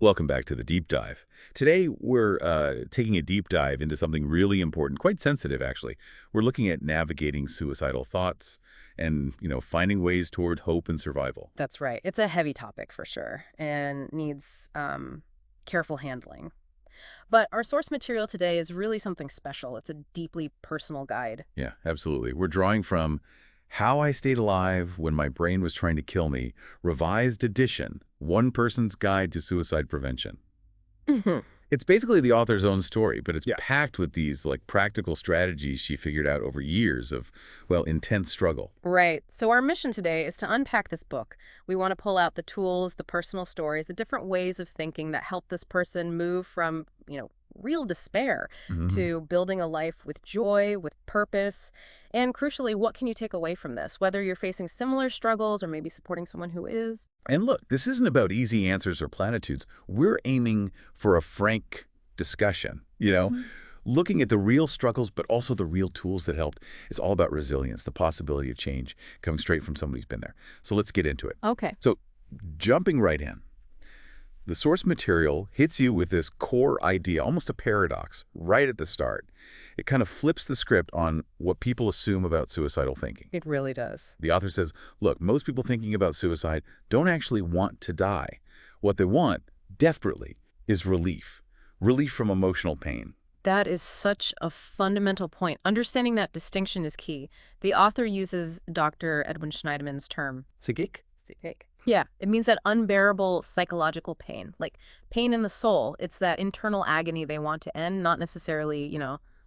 Welcome back to the deep dive. Today, we're taking a deep dive into something really important, quite sensitive, actually. We're looking at navigating suicidal thoughts and, finding ways toward hope and survival. That's right. It's a heavy topic for sure and needs careful handling. But our source material today is really something special. It's a deeply personal guide. Yeah, absolutely. We're drawing from How I Stayed Alive When My Brain Was Trying to Kill Me, revised edition, One Person's Guide to Suicide Prevention. Hmm. It's basically the author's own story, but it's Yeah. packed with these practical strategies she figured out over years of, well, intense struggle. Right. So our mission today is to unpack this book. We want to pull out the tools, the personal stories, the different ways of thinking that help this person move from, real despair Hmm. to building a life with joy, with purpose. And crucially, what can you take away from this? Whether you're facing similar struggles or maybe supporting someone who is. And look, this isn't about easy answers or platitudes. We're aiming for a frank discussion, looking at the real struggles, but also the real tools that helped. It's all about resilience, the possibility of change coming straight from somebody who's been there. So let's get into it. Okay. So jumping right in, the source material hits you with this core idea, almost a paradox, right at the start. It kind of flips the script on what people assume about suicidal thinking. It really does. The author says, look, most people thinking about suicide don't actually want to die. What they want, desperately, is relief. Relief from emotional pain. That is such a fundamental point. Understanding that distinction is key. The author uses Dr. Edwin Schneiderman's term, Psychic? psychic. Yeah, it means that unbearable psychological pain, like pain in the soul. It's that internal agony they want to end, not necessarily,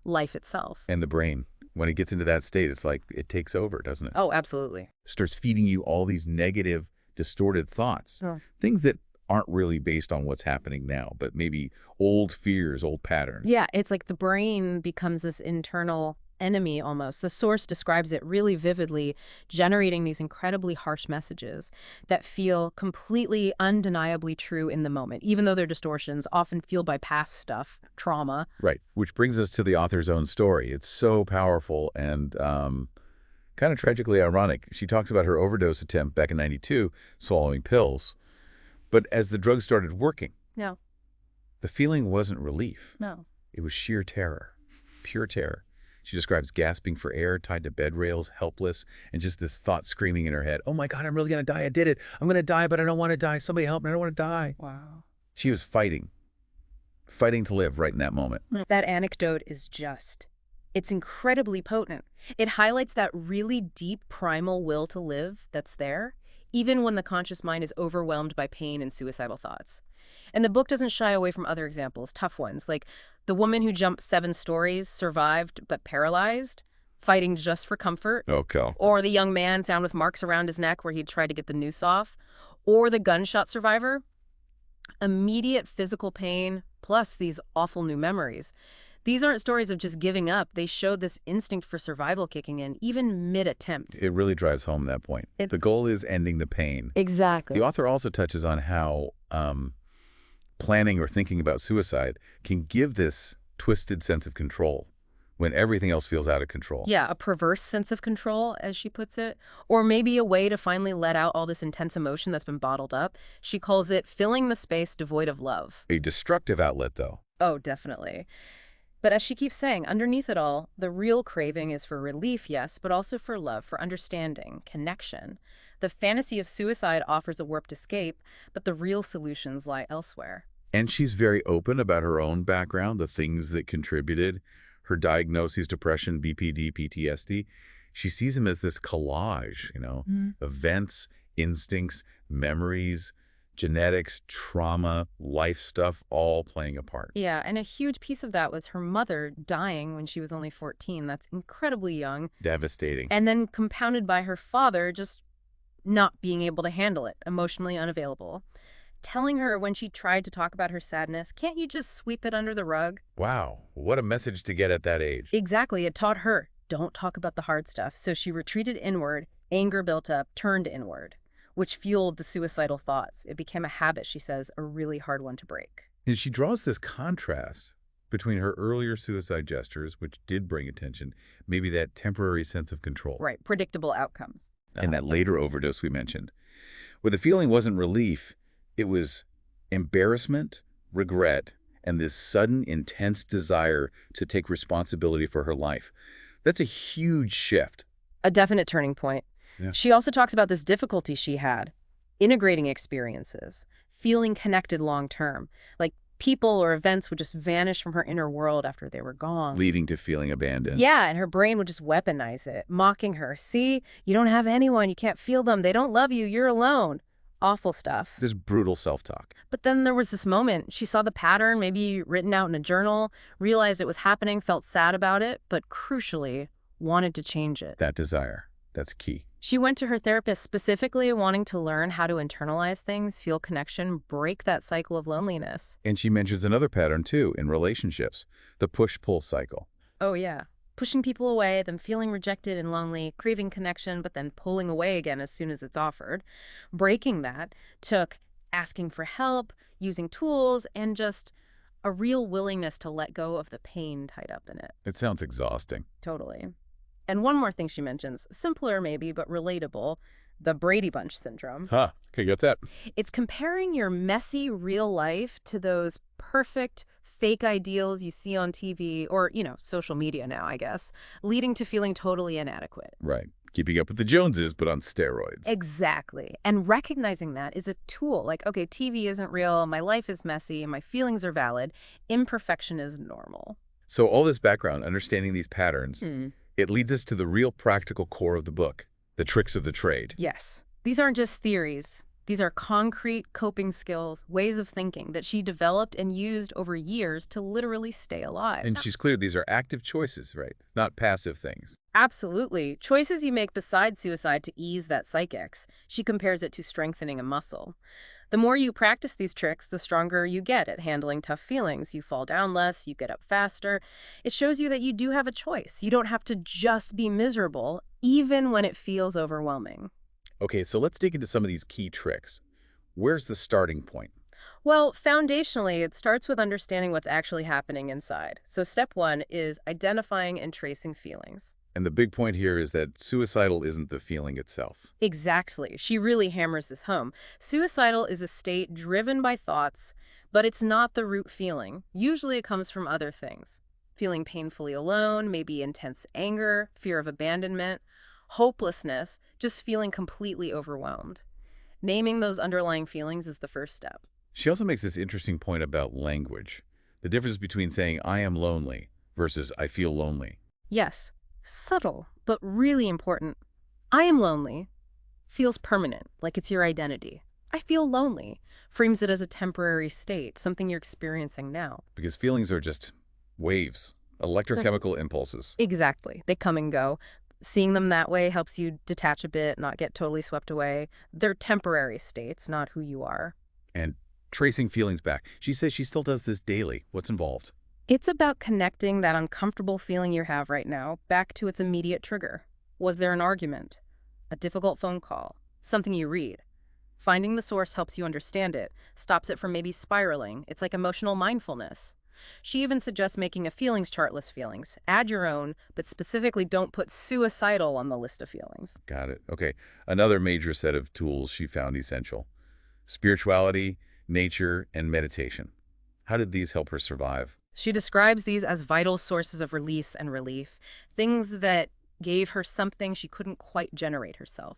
life itself. And the brain. When it gets into that state, it's like it takes over, doesn't it? Oh, absolutely. Starts feeding you all these negative, distorted thoughts. Oh. Things that aren't really based on what's happening now, but maybe old fears, old patterns. Yeah, it's like the brain becomes this internal enemy almost. The source describes it really vividly, generating these incredibly harsh messages that feel completely undeniably true in the moment, even though they're distortions, often fueled by past stuff, trauma. Right, which brings us to the author's own story. It's so powerful and kind of tragically ironic. She talks about her overdose attempt back in '92, swallowing pills. But as the drug started working, No, the feeling wasn't relief. no. It was sheer terror, pure terror. She describes gasping for air, tied to bed rails, helpless, and just this thought screaming in her head, oh my God, I'm really going to die. I did it. I'm going to die, but I don't want to die. Somebody help me. I don't want to die. Wow. She was fighting to live right in that moment. That anecdote is it's incredibly potent. It highlights that really deep primal will to live that's there, even when the conscious mind is overwhelmed by pain and suicidal thoughts. And the book doesn't shy away from other examples, tough ones, like the woman who jumped 7 stories, survived but paralyzed, fighting just for comfort, Okay. or the young man found with marks around his neck where he tried to get the noose off, or the gunshot survivor. Immediate physical pain, plus these awful new memories. These aren't stories of just giving up. They show this instinct for survival kicking in, even mid-attempt. It really drives home that point. The goal is ending the pain. Exactly. The author also touches on how planning or thinking about suicide can give this twisted sense of control when everything else feels out of control. Yeah, a perverse sense of control, as she puts it, or maybe a way to finally let out all this intense emotion that's been bottled up. She calls it filling the space devoid of love. A destructive outlet, though. Oh, definitely. But as she keeps saying, underneath it all, the real craving is for relief, yes, but also for love, for understanding, connection. The fantasy of suicide offers a warped escape, but the real solutions lie elsewhere. And she's very open about her own background, the things that contributed, her diagnoses, depression, BPD, PTSD. She sees them as this collage, events, instincts, memories, genetics, trauma, life stuff, all playing a part. Yeah, and a huge piece of that was her mother dying when she was only 14. That's incredibly young. Devastating. And then compounded by her father just not being able to handle it, emotionally unavailable. Telling her when she tried to talk about her sadness, can't you just sweep it under the rug? Wow, what a message to get at that age. Exactly, it taught her, don't talk about the hard stuff. So she retreated inward, anger built up, turned inward, which fueled the suicidal thoughts. It became a habit, she says, a really hard one to break. And she draws this contrast between her earlier suicide gestures, which did bring attention, maybe that temporary sense of control. Right, predictable outcomes. And that later overdose we mentioned, where the feeling wasn't relief, it was Embarrassment, regret, and this sudden, intense desire to take responsibility for her life. That's a huge shift. A definite turning point. Yeah. She also talks about this difficulty she had integrating experiences, feeling connected long term. Like people or events would just vanish from her inner world after they were gone. Leading to feeling abandoned. Yeah, and her brain would just weaponize it, mocking her. See, you don't have anyone, you can't feel them, they don't love you, you're alone. Awful stuff. This brutal self-talk. But then there was this moment. She saw the pattern, maybe written out in a journal, realized it was happening, felt sad about it, but crucially, wanted to change it. That desire. That's key. She went to her therapist specifically wanting to learn how to internalize things, feel connection, break that cycle of loneliness. And she mentions another pattern, too, in relationships. The push-pull cycle. Oh, yeah. Pushing people away, them feeling rejected and lonely, craving connection, but then pulling away again as soon as it's offered. Breaking that took asking for help, using tools, and just a real willingness to let go of the pain tied up in it. It sounds exhausting. Totally. And one more thing she mentions, simpler maybe, but relatable, the Brady Bunch syndrome. Huh. Okay, what's that? It's comparing your messy real life to those perfect, fake ideals you see on TV or, social media now, I guess, leading to feeling totally inadequate. Right. Keeping up with the Joneses, but on steroids. Exactly. And recognizing that is a tool. Like, okay, TV isn't real, my life is messy, my feelings are valid, imperfection is normal. So all this background, understanding these patterns, it leads us to the real practical core of the book, the tricks of the trade. Yes. These aren't just theories. These are concrete coping skills, ways of thinking that she developed and used over years to literally stay alive. And she's clear these are active choices, right? Not passive things. Absolutely. Choices you make besides suicide to ease that psychex. She compares it to strengthening a muscle. The more you practice these tricks, the stronger you get at handling tough feelings. You fall down less, you get up faster. It shows you that you do have a choice. You don't have to just be miserable, even when it feels overwhelming. Okay, so let's dig into some of these key tricks. Where's the starting point? Well, foundationally, it starts with understanding what's actually happening inside. So step one is identifying and tracing feelings. And the big point here is that suicidal isn't the feeling itself. Exactly. She really hammers this home. Suicidal is a state driven by thoughts, but it's not the root feeling. Usually it comes from other things. Feeling painfully alone, maybe intense anger, fear of abandonment, hopelessness, just feeling completely overwhelmed. Naming those underlying feelings is the first step. She also makes this interesting point about language. The difference between saying, I am lonely, versus I feel lonely. Yes, subtle, but really important. I am lonely feels permanent, like it's your identity. I feel lonely frames it as a temporary state, something you're experiencing now. Because feelings are just waves, electrochemical impulses. Exactly. They come and go. Seeing them that way helps you detach a bit, not get totally swept away. They're temporary states, not who you are. And tracing feelings back. She says she still does this daily. What's involved? It's about connecting that uncomfortable feeling you have right now back to its immediate trigger. Was there an argument? A difficult phone call? Something you read? Finding the source helps you understand it, stops it from maybe spiraling. It's like emotional mindfulness. She even suggests making a feelings chart list feelings. Add your own, but specifically don't put suicidal on the list of feelings. Got it. Okay. Another major set of tools she found essential. Spirituality, nature, and meditation. How did these help her survive? She describes these as vital sources of release and relief, things that gave her something she couldn't quite generate herself.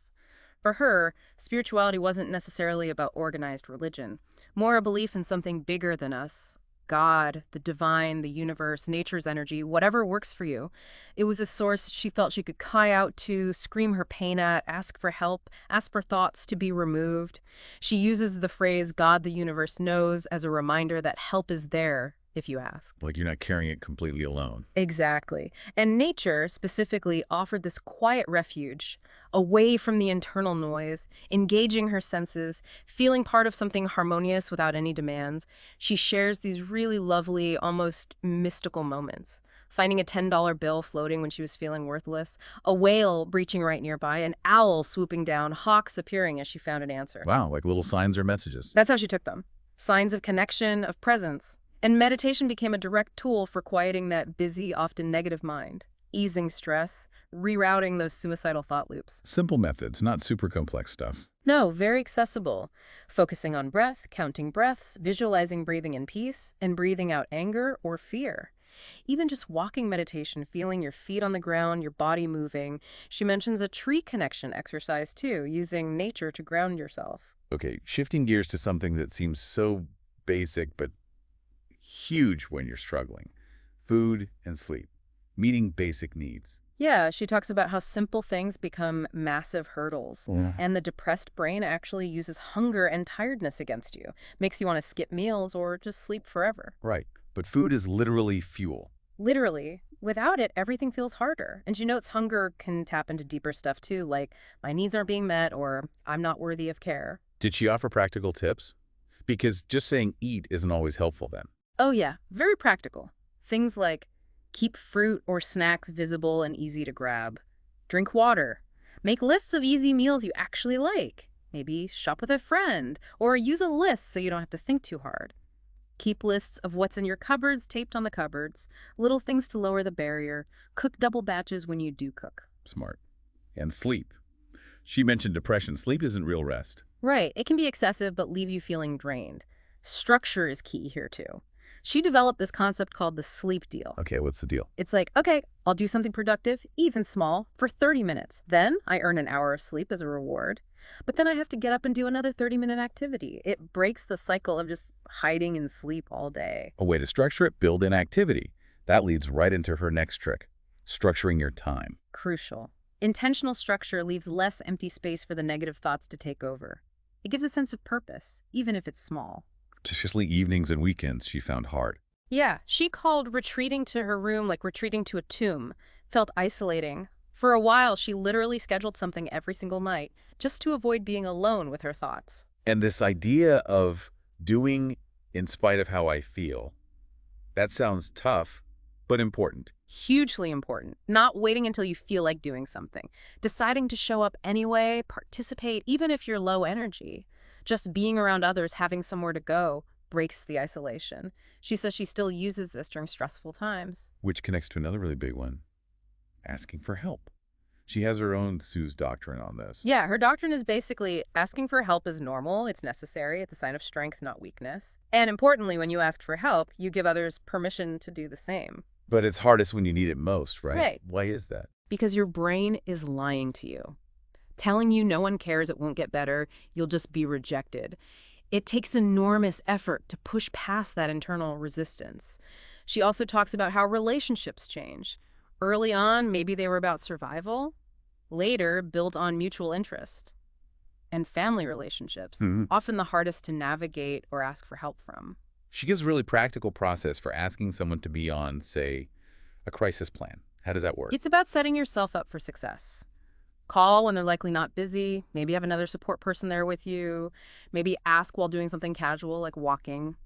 For her, spirituality wasn't necessarily about organized religion, more a belief in something bigger than us. God, the divine, the universe, nature's energy, whatever works for you. It was a source she felt she could cry out to, scream her pain at, ask for help, ask for thoughts to be removed. She uses the phrase, God, the universe knows, as a reminder that help is there if you ask. Like you're not carrying it completely alone. Exactly. And nature specifically offered this quiet refuge, away from the internal noise, engaging her senses, feeling part of something harmonious without any demands. She shares these really lovely, almost mystical moments. Finding a $10 bill floating when she was feeling worthless, a whale breaching right nearby, an owl swooping down, hawks appearing as she found an answer. Wow, like little signs or messages. That's how she took them. Signs of connection, of presence. And meditation became a direct tool for quieting that busy, often negative mind. easing stress, rerouting those suicidal thought loops. Simple methods, not super complex stuff. No, very accessible. Focusing on breath, counting breaths, visualizing breathing in peace, and breathing out anger or fear. Even just walking meditation, feeling your feet on the ground, your body moving. She mentions a tree connection exercise too, using nature to ground yourself. Okay, shifting gears to something that seems so basic but huge when you're struggling. Food and sleep. Meeting basic needs. Yeah, she talks about how simple things become massive hurdles. Yeah. And the depressed brain actually uses hunger and tiredness against you. Makes you want to skip meals or just sleep forever. Right. But food is literally fuel. Literally. Without it, everything feels harder. And she notes hunger can tap into deeper stuff too, like my needs aren't being met or I'm not worthy of care. Did she offer practical tips? Because just saying eat isn't always helpful then. Oh yeah, very practical. Things like keep fruit or snacks visible and easy to grab. Drink water. Make lists of easy meals you actually like. Maybe shop with a friend or use a list so you don't have to think too hard. Keep lists of what's in your cupboards taped on the cupboards, little things to lower the barrier. Cook double batches when you do cook. Smart. And sleep. She mentioned depression. Sleep isn't real rest. Right, it can be excessive but leaves you feeling drained. Structure is key here too. She developed this concept called the sleep deal. Okay, what's the deal? It's like, okay, I'll do something productive, even small, for 30 minutes. Then I earn an hour of sleep as a reward. But then I have to get up and do another 30-minute activity. It breaks the cycle of just hiding in sleep all day. A way to structure it, build in activity. That leads right into her next trick, structuring your time. Crucial. Intentional structure leaves less empty space for the negative thoughts to take over. It gives a sense of purpose, even if it's small. Particularly evenings and weekends she found hard. Yeah, she called retreating to her room like retreating to a tomb. Felt isolating. For a while, she literally scheduled something every single night just to avoid being alone with her thoughts. And this idea of doing in spite of how I feel, that sounds tough, but important. Hugely important. Not waiting until you feel like doing something. Deciding to show up anyway, participate, even if you're low energy. Just being around others, having somewhere to go, breaks the isolation. She says she still uses this during stressful times. Which connects to another really big one, asking for help. She has her own Sue's doctrine on this. Yeah, her doctrine is basically asking for help is normal, it's necessary, it's a sign of strength, not weakness. And importantly, when you ask for help, you give others permission to do the same. But it's hardest when you need it most, right? Right. Why is that? Because your brain is lying to you. Telling you no one cares, it won't get better, you'll just be rejected. It takes enormous effort to push past that internal resistance. She also talks about how relationships change. Early on, maybe they were about survival. Later, built on mutual interest. And family relationships, often the hardest to navigate or ask for help from. She gives a really practical process for asking someone to be on, say, a crisis plan. How does that work? It's about setting yourself up for success. Call when they're likely not busy. Maybe have another support person there with you. Maybe ask while doing something casual like walking.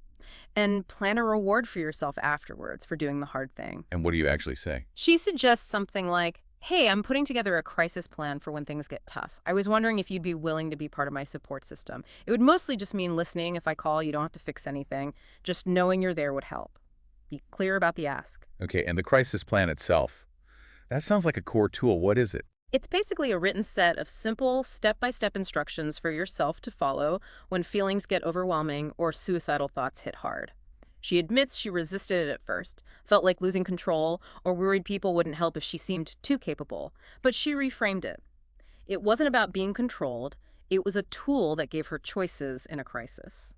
And plan a reward for yourself afterwards for doing the hard thing. And what do you actually say? She suggests something like, hey, I'm putting together a crisis plan for when things get tough. I was wondering if you'd be willing to be part of my support system. It would mostly just mean listening. If I call, you don't have to fix anything. Just knowing you're there would help. Be clear about the ask. Okay, and the crisis plan itself. That sounds like a core tool. What is it? It's basically a written set of simple, step-by-step instructions for yourself to follow when feelings get overwhelming or suicidal thoughts hit hard. She admits she resisted it at first, felt like losing control, or worried people wouldn't help if she seemed too capable. But she reframed it. It wasn't about being controlled. It was a tool that gave her choices in a crisis.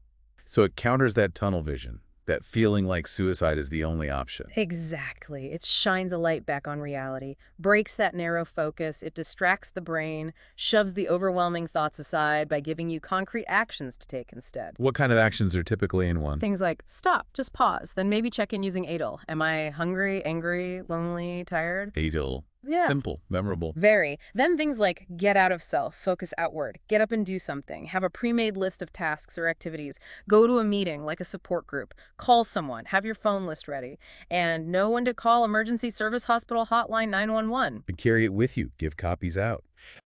So it counters that tunnel vision, that feeling like suicide is the only option. Exactly. It shines a light back on reality, breaks that narrow focus, it distracts the brain, shoves the overwhelming thoughts aside by giving you concrete actions to take instead. What kind of actions are typically in one? Things like, stop, just pause, then maybe check in using ADL. Am I hungry, angry, lonely, tired? ADL. Yeah. Simple, memorable. Very. Then things like get out of self, focus outward, get up and do something, have a pre-made list of tasks or activities, go to a meeting like a support group, call someone, have your phone list ready, and know when to call emergency service hospital hotline 911. But carry it with you. Give copies out.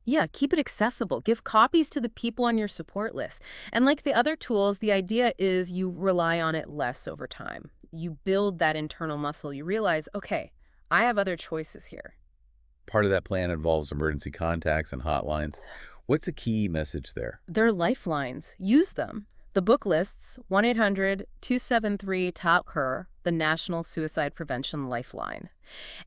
Yeah, keep it accessible. Give copies to the people on your support list. And like the other tools, the idea is you rely on it less over time. You build that internal muscle. You realize, okay, I have other choices here. Part of that plan involves emergency contacts and hotlines. What's a key message there? They're lifelines. Use them. The book lists 1-800-273-TALK-HER, the National Suicide Prevention Lifeline.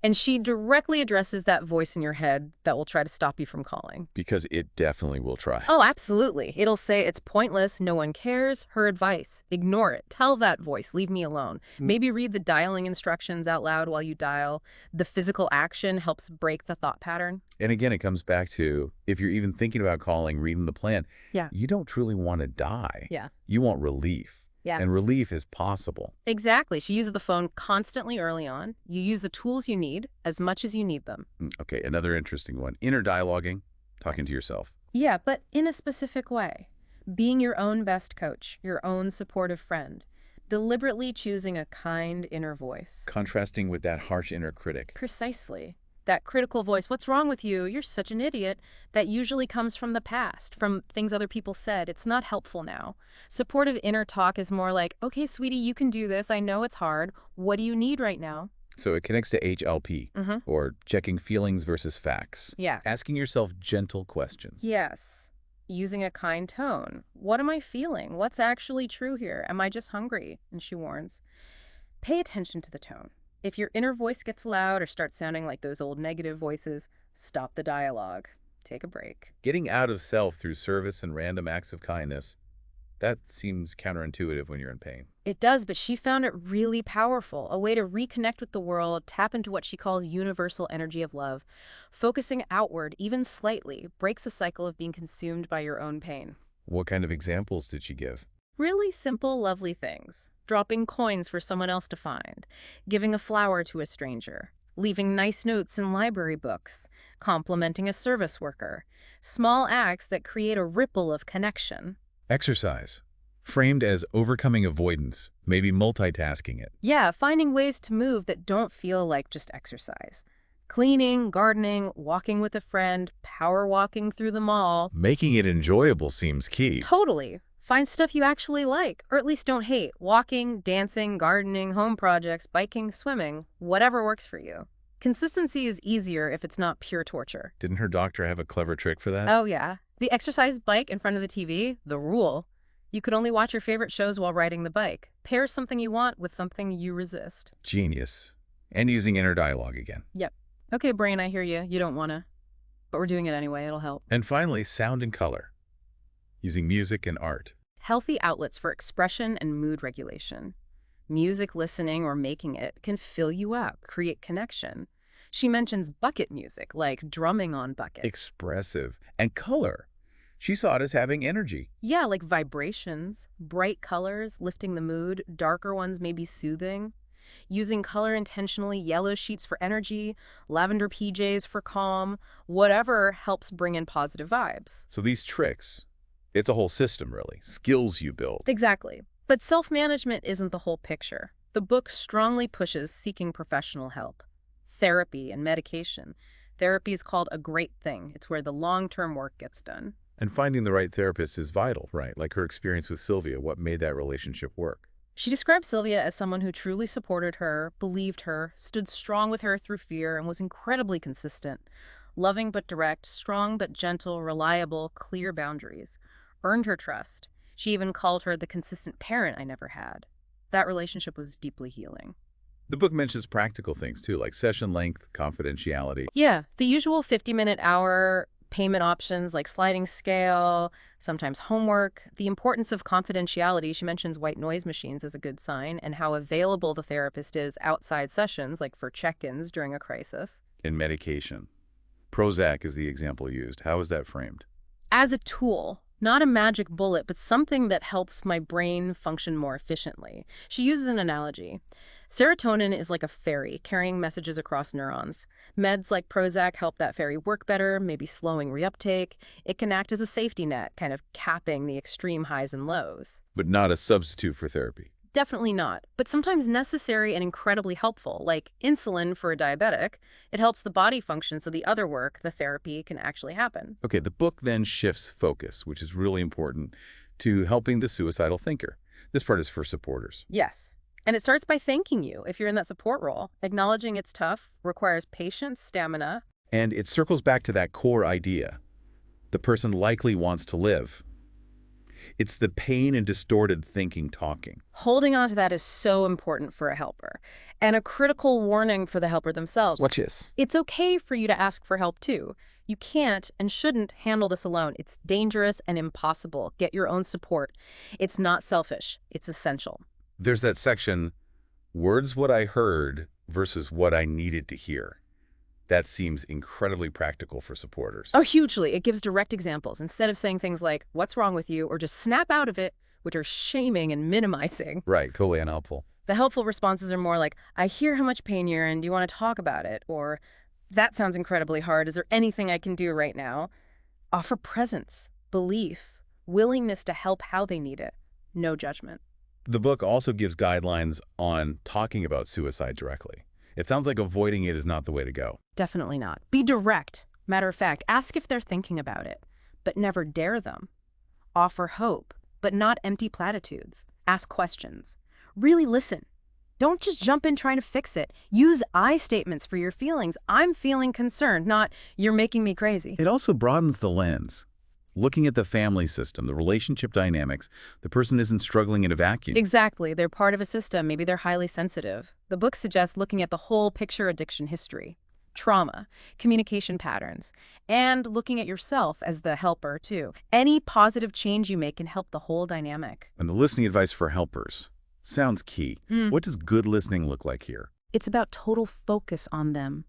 And she directly addresses that voice in your head that will try to stop you from calling. Because it definitely will try. Oh, absolutely. It'll say it's pointless, no one cares, her advice. Ignore it. Tell that voice, leave me alone. Maybe read the dialing instructions out loud while you dial. The physical action helps break the thought pattern. And again, it comes back to, if you're even thinking about calling, reading the plan, Yeah. you don't truly want to die. Yeah. You want relief. Yeah. And relief is possible. Exactly. She uses the phone constantly early on. You use the tools you need as much as you need them. Okay, another interesting one. Inner dialoguing, talking to yourself. Yeah, but in a specific way. Being your own best coach, your own supportive friend. Deliberately choosing a kind inner voice. Contrasting with that harsh inner critic. Precisely. That critical voice, what's wrong with you? You're such an idiot. That usually comes from the past, from things other people said. It's not helpful now. Supportive inner talk is more like, okay, sweetie, you can do this. I know it's hard. What do you need right now? So it connects to HLP, or checking feelings versus facts. Yeah. Asking yourself gentle questions. Yes. Using a kind tone. What am I feeling? What's actually true here? Am I just hungry? And she warns, pay attention to the tone. If your inner voice gets loud or starts sounding like those old negative voices, stop the dialogue. Take a break. Getting out of self through service and random acts of kindness, that seems counterintuitive when you're in pain. It does, but she found it really powerful, a way to reconnect with the world, tap into what she calls universal energy of love. Focusing outward, even slightly, breaks the cycle of being consumed by your own pain. What kind of examples did she give? Really simple, lovely things. Dropping coins for someone else to find, giving a flower to a stranger, leaving nice notes in library books, complimenting a service worker. Small acts that create a ripple of connection. Exercise. Framed as overcoming avoidance, maybe multitasking it. Yeah, finding ways to move that don't feel like just exercise. Cleaning, gardening, walking with a friend, power walking through the mall. Making it enjoyable seems key. Totally. Find stuff you actually like, or at least don't hate. Walking, dancing, gardening, home projects, biking, swimming, whatever works for you. Consistency is easier if it's not pure torture. Didn't her doctor have a clever trick for that? Oh yeah. The exercise bike in front of the TV, the rule. You could only watch your favorite shows while riding the bike. Pair something you want with something you resist. Genius. And using inner dialogue again. Yep. Okay, brain, I hear you. You don't want to. But we're doing it anyway. It'll help. And finally, sound and color. Using music and art. Healthy outlets for expression and mood regulation. Music listening or making it can fill you up, create connection. She mentions bucket music, like drumming on buckets. Expressive. And color. She saw it as having energy. Yeah, like vibrations, bright colors, lifting the mood, darker ones maybe soothing. Using color intentionally, yellow sheets for energy, lavender PJs for calm, whatever helps bring in positive vibes. So these tricks, it's a whole system, really. Skills you build. Exactly. But self-management isn't the whole picture. The book strongly pushes seeking professional help. Therapy and medication. Therapy is called a great thing. It's where the long-term work gets done. And finding the right therapist is vital, right? Like her experience with Sylvia, what made that relationship work. She described Sylvia as someone who truly supported her, believed her, stood strong with her through fear, and was incredibly consistent. Loving but direct, strong but gentle, reliable, clear boundaries. Earned her trust. She even called her the consistent parent I never had. That relationship was deeply healing. The book mentions practical things, too, like session length, confidentiality. Yeah, the usual 50-minute hour payment options like sliding scale, sometimes homework. The importance of confidentiality, she mentions white noise machines as a good sign, and how available the therapist is outside sessions, like for check-ins during a crisis. And medication. Prozac is the example used. How is that framed? As a tool, not a magic bullet, but something that helps my brain function more efficiently. She uses an analogy. Serotonin is like a ferry carrying messages across neurons. Meds like Prozac help that ferry work better, maybe slowing reuptake. It can act as a safety net, kind of capping the extreme highs and lows. But not a substitute for therapy. Definitely not, but sometimes necessary and incredibly helpful, like insulin for a diabetic. It helps the body function so the other work, the therapy, can actually happen. Okay, the book then shifts focus, which is really important, to helping the suicidal thinker. This part is for supporters. Yes. And it starts by thanking you if you're in that support role. Acknowledging it's tough requires patience, stamina. And it circles back to that core idea. The person likely wants to live. It's the pain and distorted thinking talking. Holding on to that is so important for a helper. And a critical warning for the helper themselves. Which is? It's okay for you to ask for help too. You can't and shouldn't handle this alone. It's dangerous and impossible. Get your own support. It's not selfish. It's essential. There's that section, words what I heard versus what I needed to hear. That seems incredibly practical for supporters. Oh, hugely. It gives direct examples instead of saying things like, what's wrong with you, or just snap out of it, which are shaming and minimizing. Right, totally unhelpful. The helpful responses are more like, I hear how much pain you're in. Do you want to talk about it? Or, that sounds incredibly hard. Is there anything I can do right now? Offer presence, belief, willingness to help how they need it. No judgment. The book also gives guidelines on talking about suicide directly. It sounds like avoiding it is not the way to go. Definitely not. Be direct. Matter of fact, ask if they're thinking about it, but never dare them. Offer hope, but not empty platitudes. Ask questions. Really listen. Don't just jump in trying to fix it. Use I statements for your feelings. I'm feeling concerned, not you're making me crazy. It also broadens the lens. Looking at the family system, the relationship dynamics, the person isn't struggling in a vacuum. Exactly. They're part of a system. Maybe they're highly sensitive. The book suggests looking at the whole picture addiction history, trauma, communication patterns, and looking at yourself as the helper, too. Any positive change you make can help the whole dynamic. And the listening advice for helpers sounds key. What does good listening look like here? It's about total focus on them,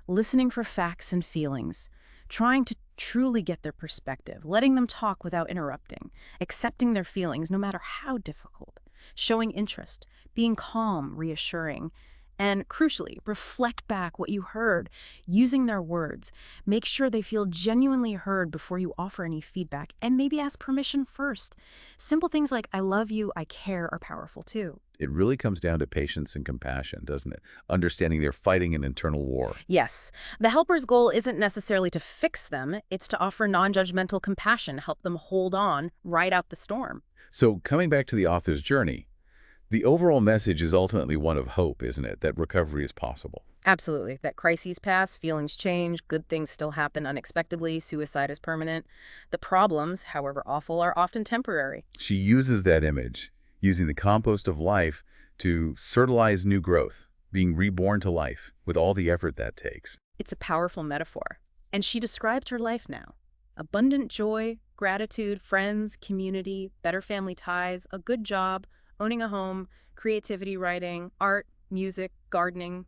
listening for facts and feelings, trying to truly get their perspective, letting them talk without interrupting, accepting their feelings no matter how difficult, showing interest, being calm, reassuring, and crucially, reflect back what you heard, using their words. Make sure they feel genuinely heard before you offer any feedback, and maybe ask permission first. Simple things like, I love you, I care, are powerful too. It really comes down to patience and compassion, doesn't it? Understanding they're fighting an internal war. Yes. The helper's goal isn't necessarily to fix them, it's to offer non-judgmental compassion, help them hold on, ride out the storm. So coming back to the author's journey, the overall message is ultimately one of hope, isn't it? That recovery is possible. Absolutely. That crises pass, feelings change, good things still happen unexpectedly, suicide is permanent. The problems, however awful, are often temporary. She uses that image, using the compost of life to fertilize new growth, being reborn to life, with all the effort that takes. It's a powerful metaphor. And she described her life now. Abundant joy, gratitude, friends, community, better family ties, a good job, owning a home, creativity, writing, art, music, gardening.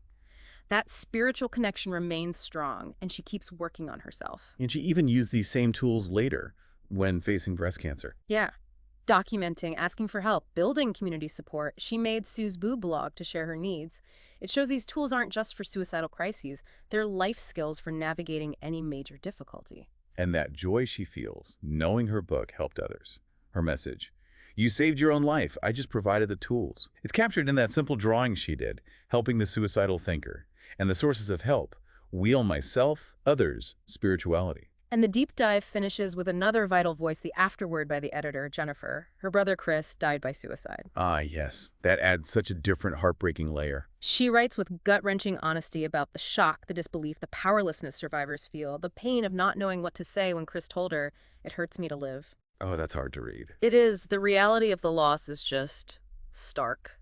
That spiritual connection remains strong, and she keeps working on herself. And she even used these same tools later when facing breast cancer. Yeah. Documenting, asking for help, building community support. She made Sue's Boo blog to share her needs. It shows these tools aren't just for suicidal crises. They're life skills for navigating any major difficulty. And that joy she feels, knowing her book helped others. Her message, you saved your own life. I just provided the tools. It's captured in that simple drawing she did, helping the suicidal thinker. And the sources of help, wheel myself, others, spirituality. And the deep dive finishes with another vital voice, the afterword by the editor, Jennifer. Her brother, Chris, died by suicide. Ah, yes. That adds such a different, heartbreaking layer. She writes with gut-wrenching honesty about the shock, the disbelief, the powerlessness survivors feel, the pain of not knowing what to say when Chris told her, "It hurts me to live." Oh, that's hard to read. It is. The reality of the loss is just stark.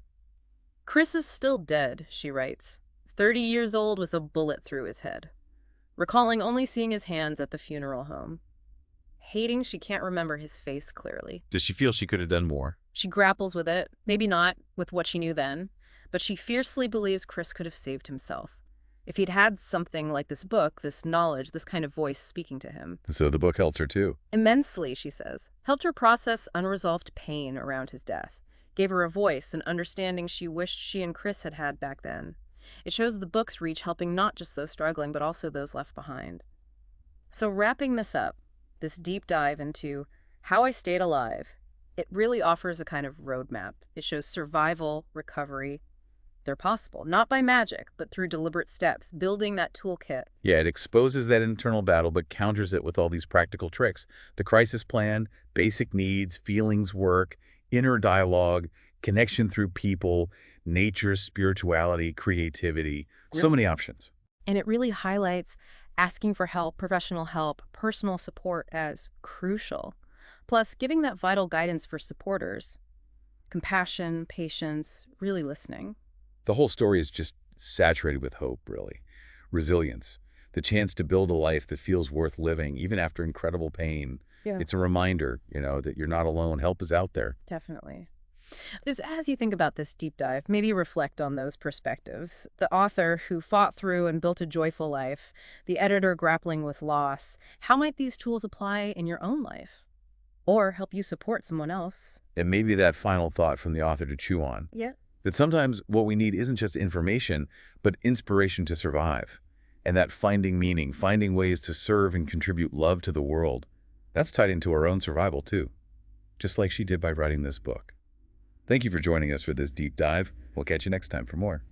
Chris is still dead, she writes, 30 years old with a bullet through his head, recalling only seeing his hands at the funeral home. Hating she can't remember his face clearly. Does she feel she could have done more? She grapples with it, maybe not with what she knew then, but she fiercely believes Chris could have saved himself. If he'd had something like this book, this knowledge, this kind of voice speaking to him. So the book helped her too. Immensely, she says. Helped her process unresolved pain around his death. Gave her a voice, an understanding she wished she and Chris had had back then. It shows the book's reach, helping not just those struggling, but also those left behind. So wrapping this up, this deep dive into how I stayed alive, it really offers a kind of roadmap. It shows survival, recovery. They're possible, not by magic, but through deliberate steps, building that toolkit. Yeah, it exposes that internal battle, but counters it with all these practical tricks. The crisis plan, basic needs, feelings work, inner dialogue. Connection through people, nature, spirituality, creativity, so many options. And it really highlights asking for help, professional help, personal support as crucial. Plus, giving that vital guidance for supporters, compassion, patience, really listening. The whole story is just saturated with hope, really. Resilience, the chance to build a life that feels worth living, even after incredible pain. Yeah, It's a reminder, that you're not alone. Help is out there. definitely. Just as you think about this deep dive, maybe reflect on those perspectives. The author who fought through and built a joyful life, the editor grappling with loss. How might these tools apply in your own life? Or help you support someone else? And maybe that final thought from the author to chew on, Yeah. that sometimes what we need isn't just information, but inspiration to survive. And that finding meaning, finding ways to serve and contribute love to the world, that's tied into our own survival too, just like she did by writing this book. Thank you for joining us for this deep dive. We'll catch you next time for more.